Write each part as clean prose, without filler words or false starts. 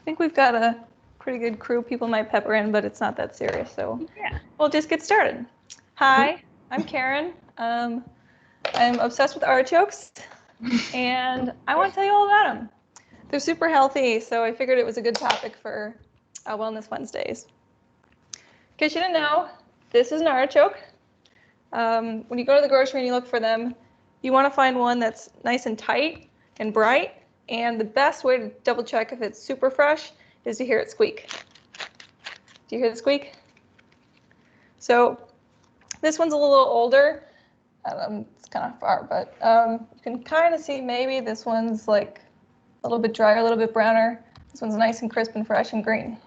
think we've got a pretty good crew. People might pepper in, but it's not that serious. So Yeah. We'll just get started. Hi, I'm Caryn. I'm obsessed with artichokes, and I want to tell you all about them. They're super healthy, so I figured it was a good topic for Wellness Wednesdays. In case you didn't know, this is an artichoke. When you go to the grocery and you look for them, you want to find one that's nice and tight and bright, and the best way to double check if it's super fresh is to hear it squeak. Do you hear the squeak? So this one's a little older. It's kind of far, but you can kind of see maybe this one's like a little bit drier, a little bit browner. This one's nice and crisp and fresh and green.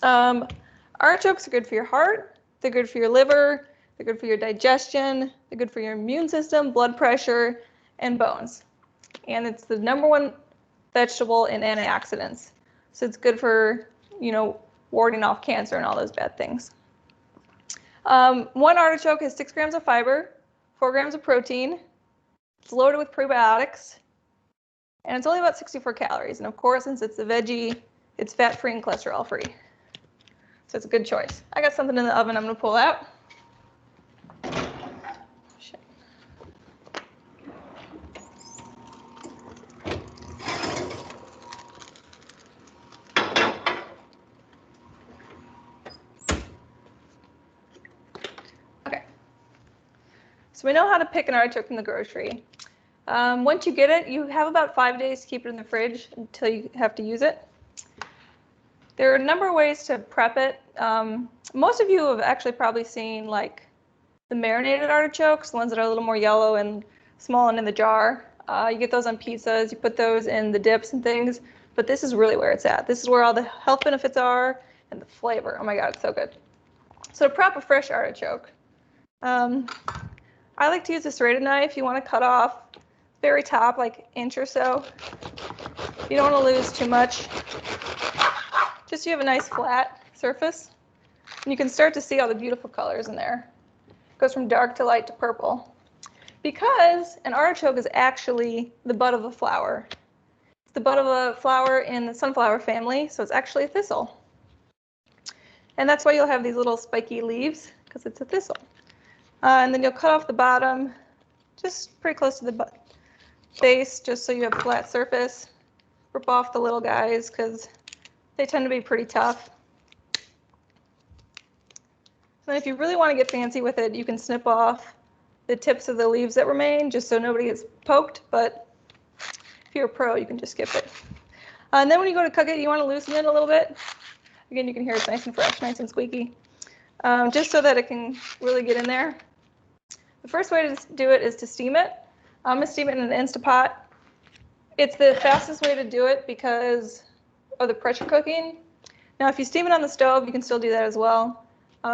Artichokes are good for your heart. They're good for your liver. They're good for your digestion. They're good for your immune system, blood pressure, and bones. And it's the #1 vegetable in antioxidants. So it's good for, warding off cancer and all those bad things. One artichoke has 6 grams of fiber, 4 grams of protein. It's loaded with prebiotics, and it's only about 64 calories. And of course, since it's a veggie, it's fat-free and cholesterol-free. So it's a good choice. I got something in the oven I'm going to pull out. So we know how to pick an artichoke from the grocery. Once you get it, you have about 5 days to keep it in the fridge until you have to use it. There are a number of ways to prep it. Most of you have actually probably seen like the marinated artichokes, the ones that are a little more yellow and small and in the jar. You get those on pizzas, you put those in the dips and things, but this is really where it's at. This is where all the health benefits are and the flavor. Oh my God, it's so good. So to prep a fresh artichoke, I like to use a serrated knife. You want to cut off very top, like inch or so. You don't want to lose too much. Just so you have a nice flat surface. And you can start to see all the beautiful colors in there. It goes from dark to light to purple. Because an artichoke is actually the bud of a flower. It's the bud of a flower in the sunflower family, so it's actually a thistle. And that's why you'll have these little spiky leaves, because it's a thistle. And then you'll cut off the bottom, just pretty close to the base, just so you have a flat surface. Rip off the little guys, because they tend to be pretty tough. Then if you really want to get fancy with it, you can snip off the tips of the leaves that remain, just so nobody gets poked, but if you're a pro, you can just skip it. And then when you go to cook it, you want to loosen it a little bit. Again, you can hear it's nice and fresh, nice and squeaky, just so that it can really get in there. The first way to do it is to steam it. I'm going to steam it in an Instapot. It's the fastest way to do it because of the pressure cooking. Now, if you steam it on the stove, you can still do that as well.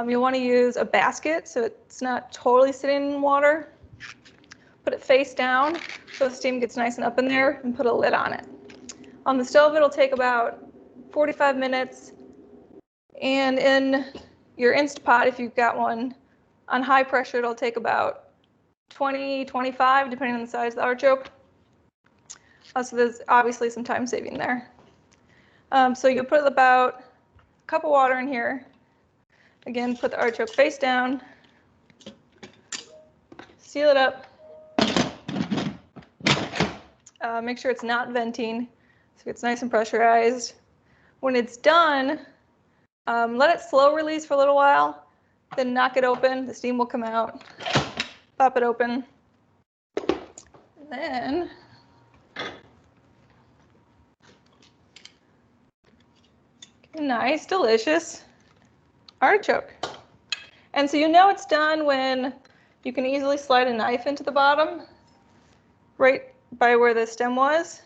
You'll want to use a basket so it's not totally sitting in water. Put it face down so the steam gets nice and up in there, and put a lid on it. On the stove, it'll take about 45 minutes. And in your Instapot, if you've got one, on high pressure, it'll take about 20, 25, depending on the size of the artichoke. So there's obviously some time saving there. So you'll put about a cup of water in here. Again, put the artichoke face down. Seal it up. Make sure it's not venting, so it's nice and pressurized. When it's done, let it slow release for a little while. Then knock it open, the steam will come out. Pop it open. And then nice, delicious artichoke. And so you know it's done when you can easily slide a knife into the bottom, right by where the stem was.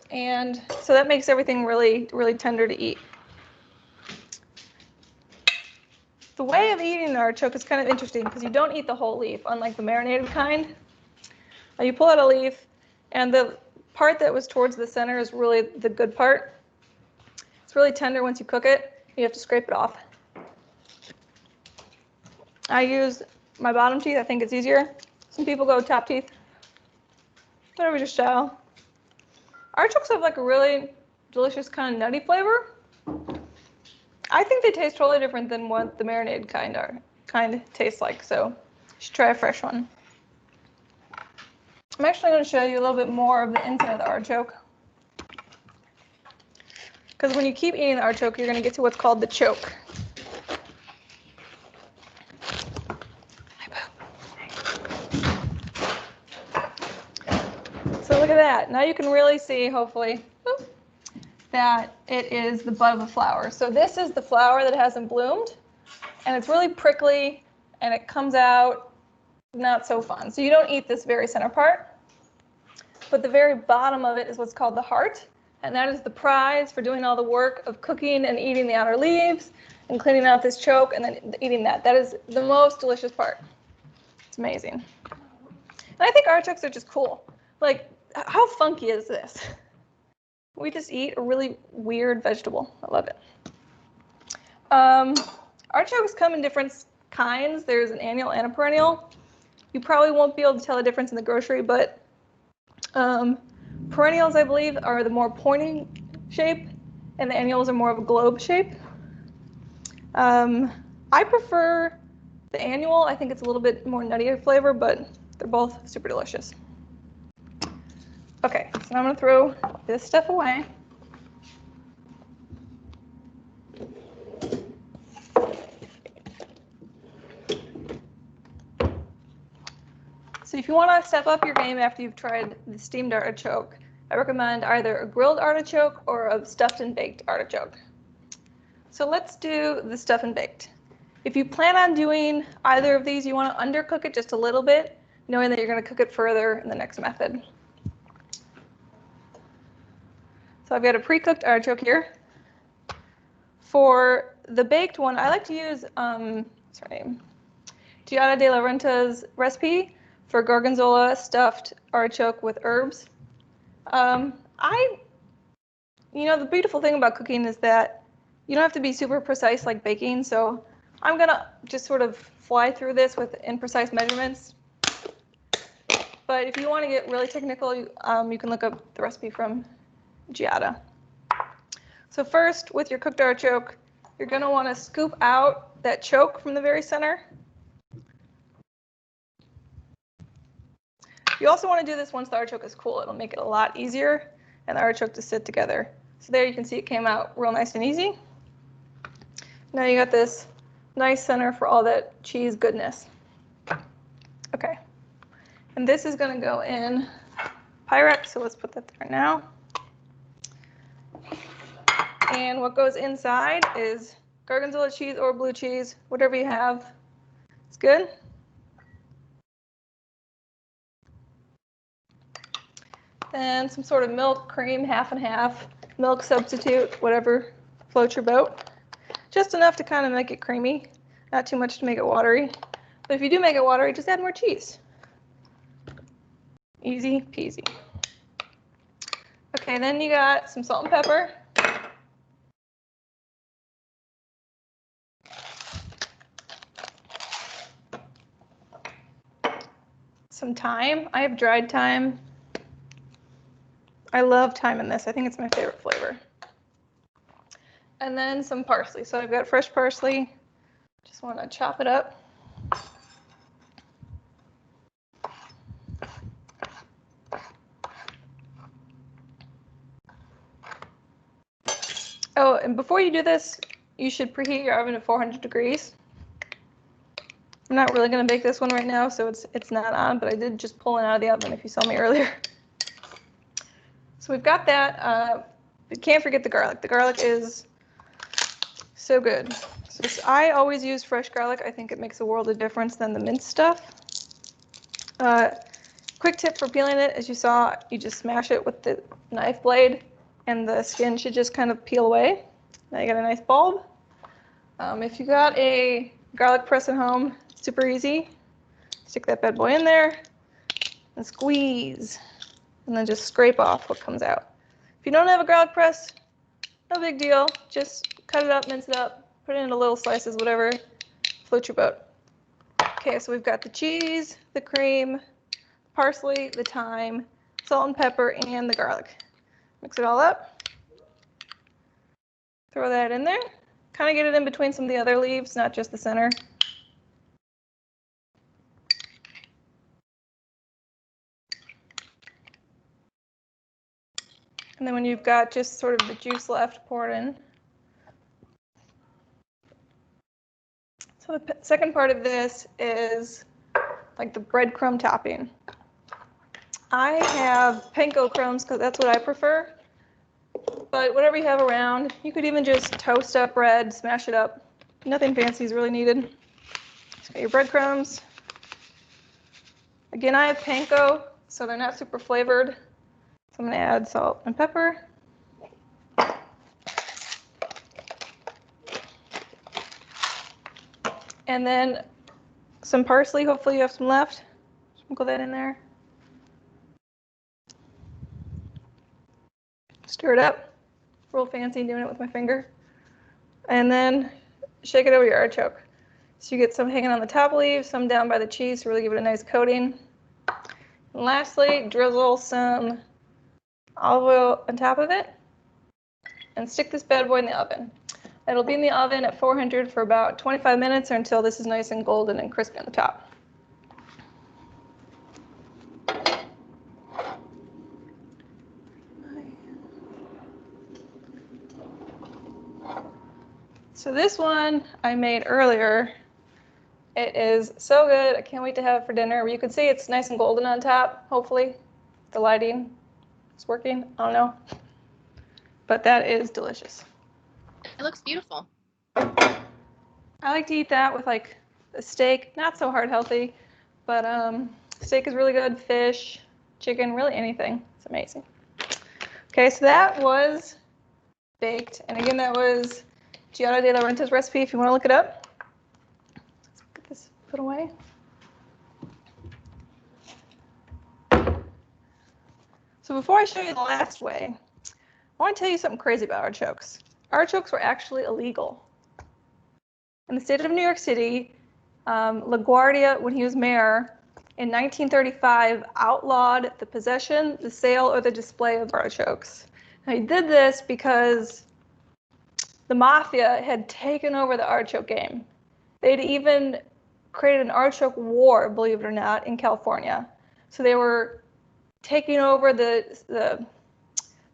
And so that makes everything really, really tender to eat. The way of eating an artichoke is kind of interesting because you don't eat the whole leaf, unlike the marinated kind. You pull out a leaf, and the part that was towards the center is really the good part. It's really tender once you cook it. You have to scrape it off. I use my bottom teeth. I think it's easier. Some people go top teeth. Whatever your style. Artichokes have like a really delicious kind of nutty flavor. I think they taste totally different than what the marinade kind tastes like, so you should try a fresh one. I'm actually going to show you a little bit more of the inside of the artichoke. Because when you keep eating the artichoke, you're going to get to what's called the choke. So look at that. Now you can really see, hopefully, that it is the bud of the flower. So this is the flower that hasn't bloomed, and it's really prickly, and it comes out not so fun. So you don't eat this very center part, but the very bottom of it is what's called the heart, and that is the prize for doing all the work of cooking and eating the outer leaves and cleaning out this choke and then eating that. That is the most delicious part. It's amazing. And I think artichokes are just cool. Like, how funky is this? We just eat a really weird vegetable. I love it. Artichokes come in different kinds. There's an annual and a perennial. You probably won't be able to tell the difference in the grocery, but perennials, I believe, are the more pointy shape, and the annuals are more of a globe shape. I prefer the annual. I think it's a little bit more nuttier flavor, but they're both super delicious. Okay, so now I'm going to throw this stuff away. So if you want to step up your game after you've tried the steamed artichoke, I recommend either a grilled artichoke or a stuffed and baked artichoke. So let's do the stuffed and baked. If you plan on doing either of these, you want to undercook it just a little bit, knowing that you're going to cook it further in the next method. So I've got a pre-cooked artichoke here. For the baked one, I like to use, what's her name? Giada de la Renta's recipe for gorgonzola stuffed artichoke with herbs. The beautiful thing about cooking is that you don't have to be super precise like baking, so I'm gonna just sort of fly through this with imprecise measurements. But if you want to get really technical, you can look up the recipe from Giada. So first, with your cooked artichoke, you're gonna want to scoop out that choke from the very center. You also want to do this once the artichoke is cool. It'll make it a lot easier and the artichoke to sit together. So there you can see it came out real nice and easy. Now you got this nice center for all that cheese goodness. Okay, and this is going to go in Pyrex, so let's put that there now. And what goes inside is gorgonzola cheese or blue cheese, whatever you have. It's good. Then some sort of milk, cream, half and half, milk substitute, whatever floats your boat. Just enough to kind of make it creamy, not too much to make it watery. But if you do make it watery, just add more cheese. Easy peasy. Okay, then you got some salt and pepper. Some thyme. I have dried thyme. I love thyme in this. I think it's my favorite flavor. And then some parsley. So I've got fresh parsley. Just want to chop it up. Oh, and before you do this, you should preheat your oven to 400 degrees. I'm not really going to bake this one right now, so it's not on, but I did just pull it out of the oven if you saw me earlier. So we've got that. We can't forget the garlic. The garlic is so good. So I always use fresh garlic. I think it makes a world of difference than the minced stuff. Quick tip for peeling it, as you saw, you just smash it with the knife blade, and the skin should just kind of peel away. Now you got a nice bulb. If you got a garlic press at home, super easy. Stick that bad boy in there and squeeze. And then just scrape off what comes out. If you don't have a garlic press, no big deal. Just cut it up, mince it up, put it into little slices, whatever. Float your boat. Okay, so we've got the cheese, the cream, parsley, the thyme, salt and pepper, and the garlic. Mix it all up. Throw that in there. Kind of get it in between some of the other leaves, not just the center. And then when you've got just sort of the juice left, pour it in. So the second part of this is like the breadcrumb topping. I have panko crumbs because that's what I prefer. But whatever you have around, you could even just toast up bread, smash it up. Nothing fancy is really needed. Just got your breadcrumbs. Again, I have panko, so they're not super flavored. So I'm going to add salt and pepper. And then some parsley. Hopefully you have some left. Sprinkle that in there. Stir it up. Real fancy doing it with my finger. And then shake it over your artichoke. So you get some hanging on the top leaves, some down by the cheese to really give it a nice coating. And lastly, drizzle some olive oil on top of it and stick this bad boy in the oven. It'll be in the oven at 400 for about 25 minutes or until this is nice and golden and crispy on the top. So this one I made earlier. It is so good. I can't wait to have it for dinner. You can see it's nice and golden on top, hopefully. The lighting is working. I don't know. But that is delicious. It looks beautiful. I like to eat that with like a steak. Not so heart healthy, but steak is really good. Fish, chicken, really anything. It's amazing. Okay, so that was baked. And again, that was Giada de la Renta's recipe if you want to look it up. Let's get this put away. So before I show you the last way, I want to tell you something crazy about artichokes. Artichokes were actually illegal. In the state of New York City, LaGuardia, when he was mayor, in 1935 outlawed the possession, the sale, or the display of artichokes. Now he did this because the mafia had taken over the artichoke game. They'd even created an artichoke war, believe it or not, in California. So they were taking over the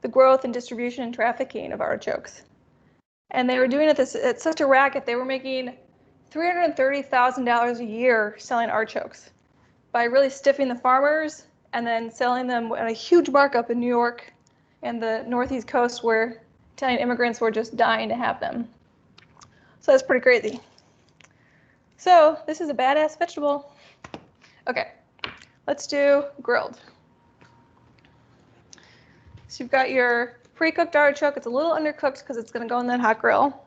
growth and distribution and trafficking of artichokes. And they were doing it at such a racket, they were making $330,000 a year selling artichokes by really stiffing the farmers and then selling them at a huge markup in New York and the Northeast coast where Italian immigrants were just dying to have them. So that's pretty crazy. So this is a badass vegetable. Okay, let's do grilled. So you've got your pre-cooked artichoke. It's a little undercooked because it's going to go in that hot grill.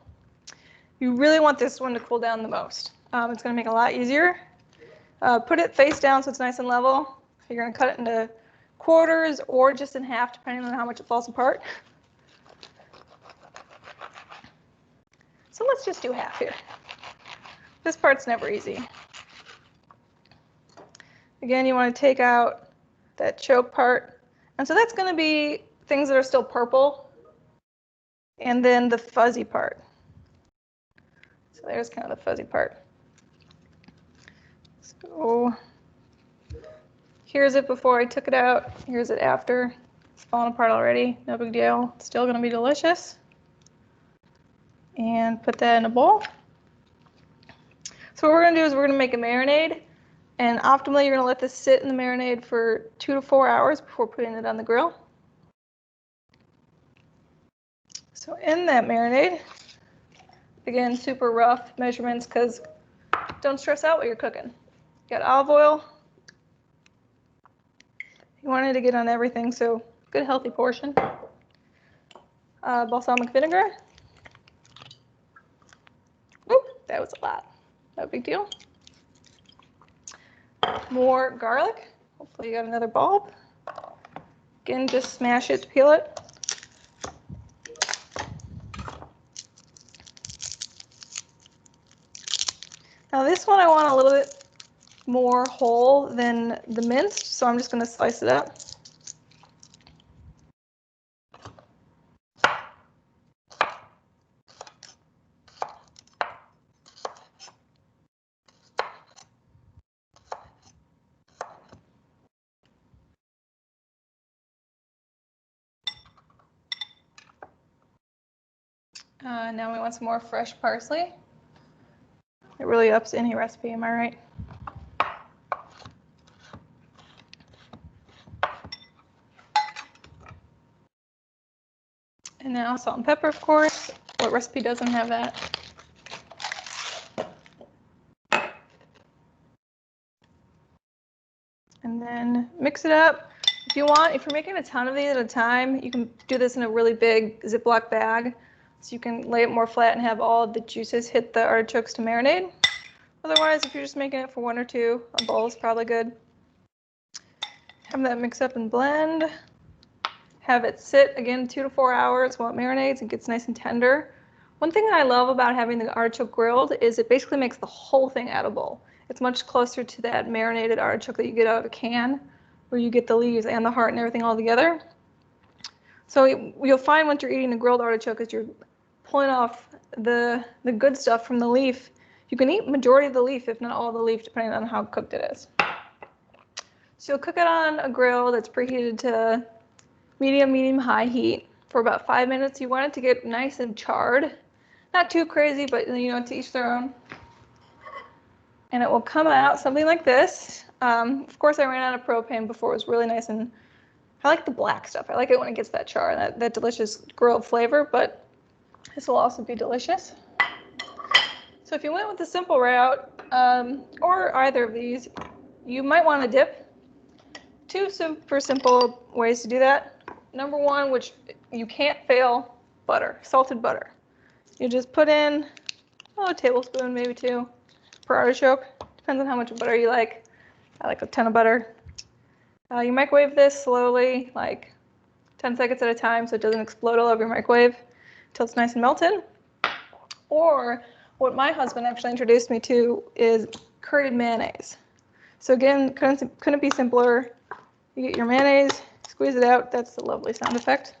You really want this one to cool down the most. It's going to make it a lot easier. Put it face down so it's nice and level. You're going to cut it into quarters or just in half, depending on how much it falls apart. So let's just do half here. This part's never easy. Again, you want to take out that choke part. And so that's going to be things that are still purple. And then the fuzzy part. So there's kind of the fuzzy part. So here's it before I took it out. Here's it after. It's falling apart already. No big deal. It's still going to be delicious. And put that in a bowl. So what we're going to do is we're going to make a marinade. And optimally, you're going to let this sit in the marinade for 2 to 4 hours before putting it on the grill. So in that marinade, again, super rough measurements because don't stress out what you're cooking. You got olive oil. You wanted to get on everything, so good healthy portion. Balsamic vinegar. Oop, that was a lot. No big deal. More garlic. Hopefully you got another bulb. Again, just smash it, peel it. Now this one I want a little bit more whole than the minced, so I'm just going to slice it up. Now we want some more fresh parsley. It really ups any recipe, am I right? And now salt and pepper, of course. What recipe doesn't have that? And then mix it up. If you want, if you're making a ton of these at a time, you can do this in a really big Ziploc bag. So you can lay it more flat and have all of the juices hit the artichokes to marinate. Otherwise, if you're just making it for 1 or 2, a bowl is probably good. Have that mix up and blend. Have it sit, again, 2 to 4 hours while it marinates and gets nice and tender. One thing that I love about having the artichoke grilled is it basically makes the whole thing edible. It's much closer to that marinated artichoke that you get out of a can, where you get the leaves and the heart and everything all together. So you'll find once you're eating the grilled artichoke, as you're pulling off the good stuff from the leaf, you can eat majority of the leaf, if not all the leaf, depending on how cooked it is. So you'll cook it on a grill that's preheated to medium high heat for about 5 minutes. You want it to get nice and charred. Not too crazy, but to each their own. And it will come out something like this. Of course, I ran out of propane before it was really nice, and I like the black stuff. I like it when it gets that char and that delicious grilled flavor, but this will also be delicious. So if you went with the simple route, or either of these, you might want to dip. 2 super simple ways to do that. Number 1, which you can't fail, butter, salted butter. You just put in a tablespoon, maybe 2, per artichoke. Depends on how much butter you like. I like a ton of butter. You microwave this slowly, like 10 seconds at a time, so it doesn't explode all over your microwave until it's nice and melted. Or what my husband actually introduced me to is curried mayonnaise. So again, couldn't be simpler. You get your mayonnaise, squeeze it out. That's the lovely sound effect.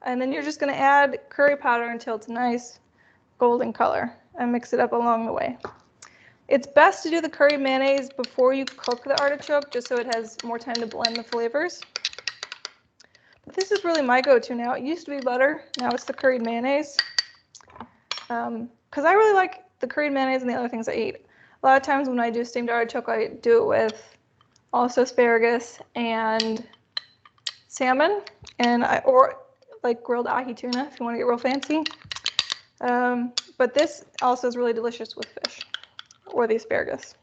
And then you're just going to add curry powder until it's a nice golden color and mix it up along the way. It's best to do the curried mayonnaise before you cook the artichoke, just so it has more time to blend the flavors. But this is really my go-to now. It used to be butter. Now it's the curried mayonnaise. Because I really like the curried mayonnaise and the other things I eat. A lot of times when I do steamed artichoke, I do it with also asparagus and salmon, or like grilled ahi tuna if you want to get real fancy. But this also is really delicious with fish or the asparagus.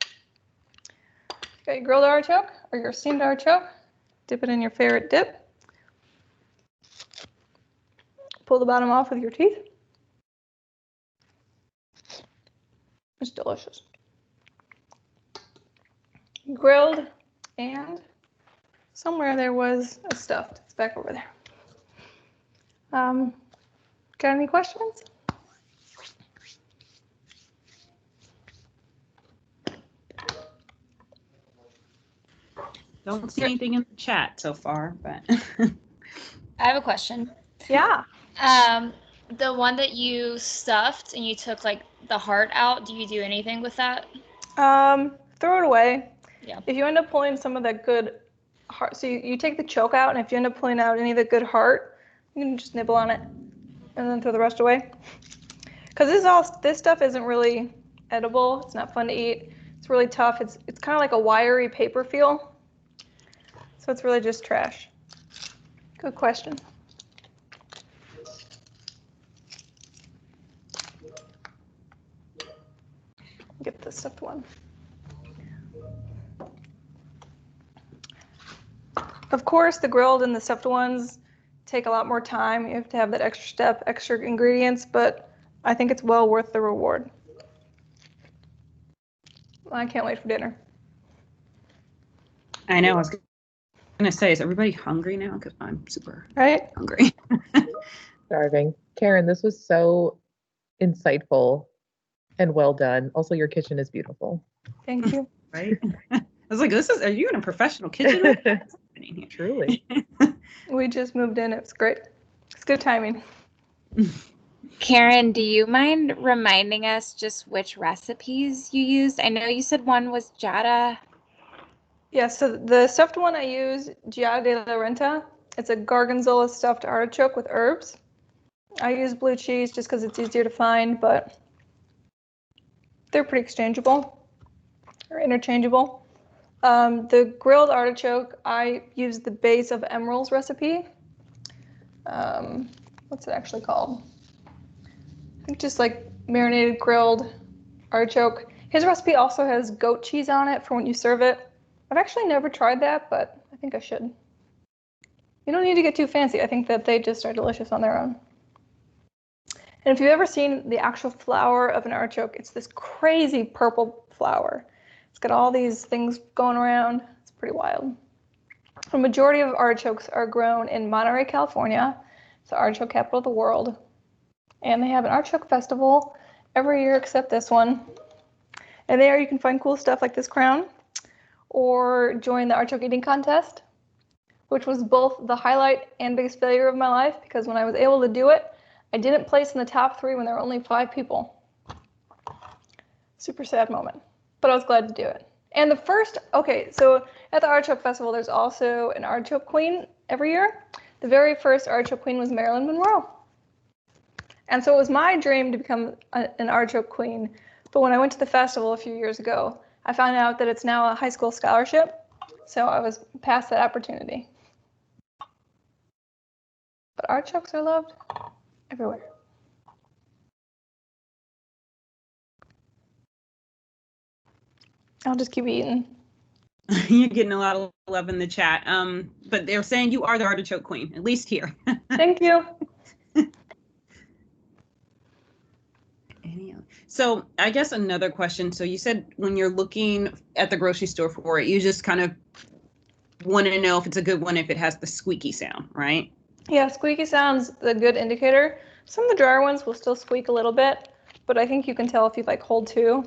You got your grilled artichoke or your steamed artichoke. Dip it in your favorite dip. Pull the bottom off with your teeth. It's delicious. Grilled, and somewhere there was a stuffed. It's back over there. Got any questions? Don't see anything in the chat so far, but I have a question. Yeah. The one that you stuffed and you took like the heart out, do you do anything with that? Throw it away. Yeah. If you end up pulling some of that good heart, so you take the choke out, and if you end up pulling out any of the good heart, you can just nibble on it and then throw the rest away. Because this stuff isn't really edible. It's not fun to eat. It's really tough. It's kind of like a wiry paper feel. So it's really just trash. Good question. Get the stuffed one. Of course, the grilled and the stuffed ones take a lot more time. You have to have that extra step, extra ingredients, but I think it's well worth the reward. I can't wait for dinner. I know. I was going to say, is everybody hungry now? Because I'm super hungry. Starving. Caryn, this was so insightful and well done. Also, your kitchen is beautiful. Thank you. Right? I was like, are you in a professional kitchen? What's happening here? Truly. We just moved in. It's great. It's good timing. Caryn, do you mind reminding us just which recipes you used? I know you said one was Giada. Yeah, so the stuffed one I use, Giada de la Renta. It's a gorgonzola stuffed artichoke with herbs. I use blue cheese just because it's easier to find, but they're pretty exchangeable or interchangeable. The grilled artichoke, I use the base of Emerald's recipe. What's it actually called? I think just like marinated grilled artichoke. His recipe also has goat cheese on it for when you serve it. I've actually never tried that, but I think I should. You don't need to get too fancy. I think that they just are delicious on their own. And if you've ever seen the actual flower of an artichoke, it's this crazy purple flower. It's got all these things going around. It's pretty wild. The majority of artichokes are grown in Monterey, California. It's the artichoke capital of the world. And they have an artichoke festival every year except this one. And there you can find cool stuff like this crown, or join the artichoke eating contest, which was both the highlight and biggest failure of my life, because when I was able to do it, I didn't place in the top 3 when there were only 5 people. Super sad moment, but I was glad to do it. And the first, okay, so at the Artichoke Festival, there's also an artichoke queen every year. The very first artichoke queen was Marilyn Monroe. And so it was my dream to become an artichoke queen. But when I went to the festival a few years ago, I found out that it's now a high school scholarship. So I was past that opportunity. But artichokes are loved everywhere. I'll just keep eating. You're getting a lot of love in the chat. But they're saying you are the artichoke queen, at least here. Thank you. So I guess another question. So you said when you're looking at the grocery store for it, you just kind of want to know if it's a good one if it has the squeaky sound, right? Yeah, squeaky sound's a good indicator. Some of the drier ones will still squeak a little bit, but I think you can tell if you like hold 2,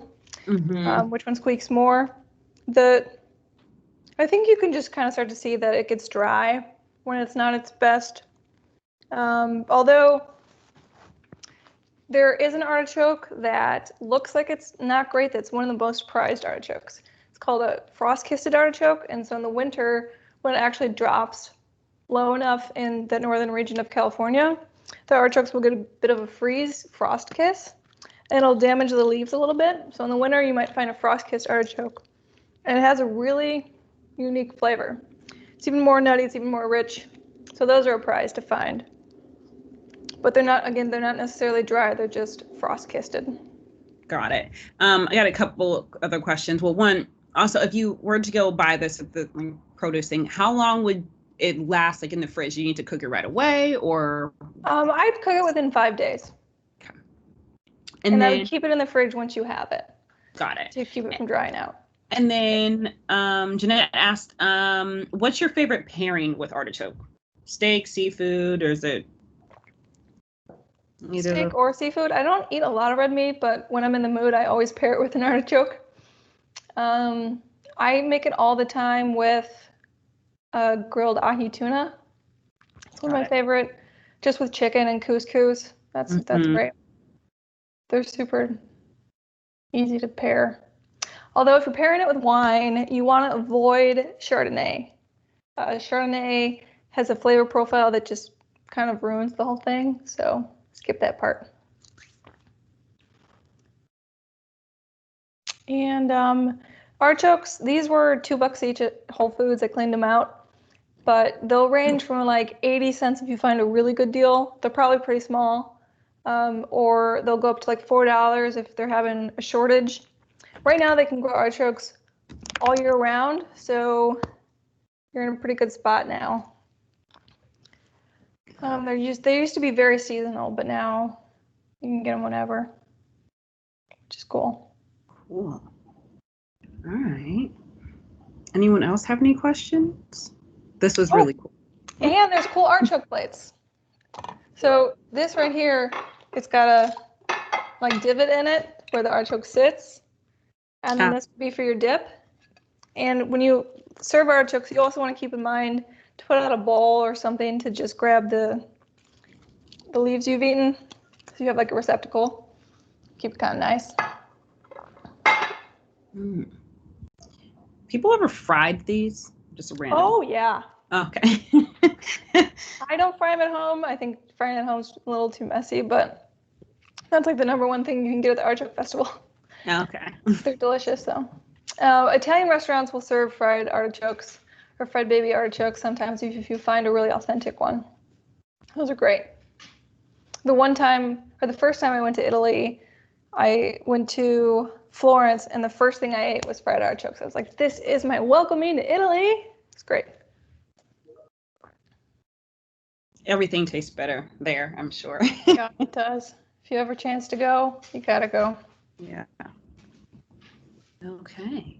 which one squeaks more. I think you can just kind of start to see that it gets dry when it's not its best. Although there is an artichoke that looks like it's not great, that's one of the most prized artichokes. It's called a frost-kissed artichoke, and so in the winter, when it actually drops low enough in the northern region of California, the artichokes will get a bit of a frost kiss, and it'll damage the leaves a little bit. So in the winter, you might find a frost-kissed artichoke, and it has a really unique flavor. It's even more nutty, it's even more rich. So those are a prize to find. But they're not necessarily dry, they're just frost-kissed. Got it. I got a couple other questions. Well, one, also, if you were to go buy this at the produce thing, how long would it last, like in the fridge? Do you need to cook it right away, or? I'd cook it within 5 days. Okay. And I would keep it in the fridge once you have it. Got it. To keep it from drying out. And then Jeanette asked, what's your favorite pairing with artichoke? Steak, seafood, or is it? Either steak or seafood. I don't eat a lot of red meat, but when I'm in the mood, I always pair it with an artichoke. I make it all the time with grilled ahi tuna. It's one of my favorite, just with chicken and couscous. That's great. They're super easy to pair. Although if you're pairing it with wine, you want to avoid Chardonnay. Chardonnay has a flavor profile that just kind of ruins the whole thing, so skip that part. And artichokes, these were $2 each at Whole Foods. I cleaned them out, but they'll range from like 80 cents if you find a really good deal. They're probably pretty small, or they'll go up to like $4 if they're having a shortage. Right now they can grow artichokes all year round, so you're in a pretty good spot now. They used to be very seasonal, but now you can get them whenever, which is cool. Cool. All right. Anyone else have any questions? This was really cool. And there's cool artichoke plates. So this right here, it's got a like divot in it where the artichoke sits, and then this would be for your dip. And when you serve artichokes, you also want to keep in mind to put out a bowl or something to just grab the leaves you've eaten. So you have like a receptacle. Keep it kind of nice. People ever fried these? Just random. Oh yeah. Okay. I don't fry them at home. I think frying at home is a little too messy, but that's like the number one thing you can get at the Artichoke Festival. Okay. They're delicious, though. Italian restaurants will serve fried artichokes or fried baby artichokes sometimes if you find a really authentic one. Those are great. The first time I went to Italy, I went to Florence, and the first thing I ate was fried artichokes. I was like, this is my welcoming to Italy. It's great. Everything tastes better there, I'm sure. Yeah, it does. If you have a chance to go, you gotta go. Yeah. Okay.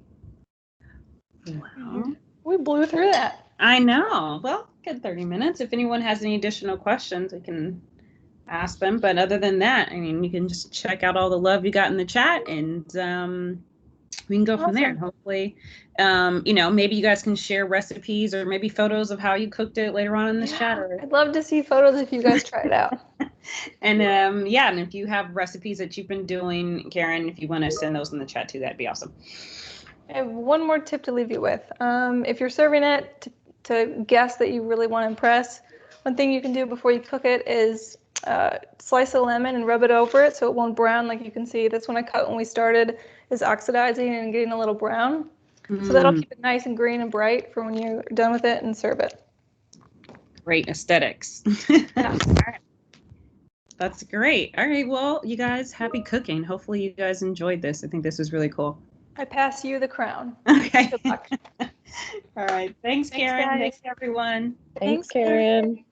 Well, We blew through that. I know. Well, good 30 minutes. If anyone has any additional questions, we can ask them. But other than that, I mean, you can just check out all the love you got in the chat, and we can go from there. And hopefully, maybe you guys can share recipes or maybe photos of how you cooked it later on in the chat. I'd love to see photos if you guys try it out. And and if you have recipes that you've been doing, Caryn, if you want to send those in the chat too, that'd be awesome. I have one more tip to leave you with. If you're serving it to guests that you really want to impress, one thing you can do before you cook it is slice a lemon and rub it over it so it won't brown. Like you can see, this one I cut when we started is oxidizing and getting a little brown. So that'll keep it nice and green and bright for when you're done with it and serve it. Great aesthetics. Yeah. That's great. All right. Well, you guys, happy cooking. Hopefully you guys enjoyed this. I think this was really cool. I pass you the crown. Okay. Good luck. All right. Thanks, Caryn. guys. Thanks, everyone. Thanks, Caryn.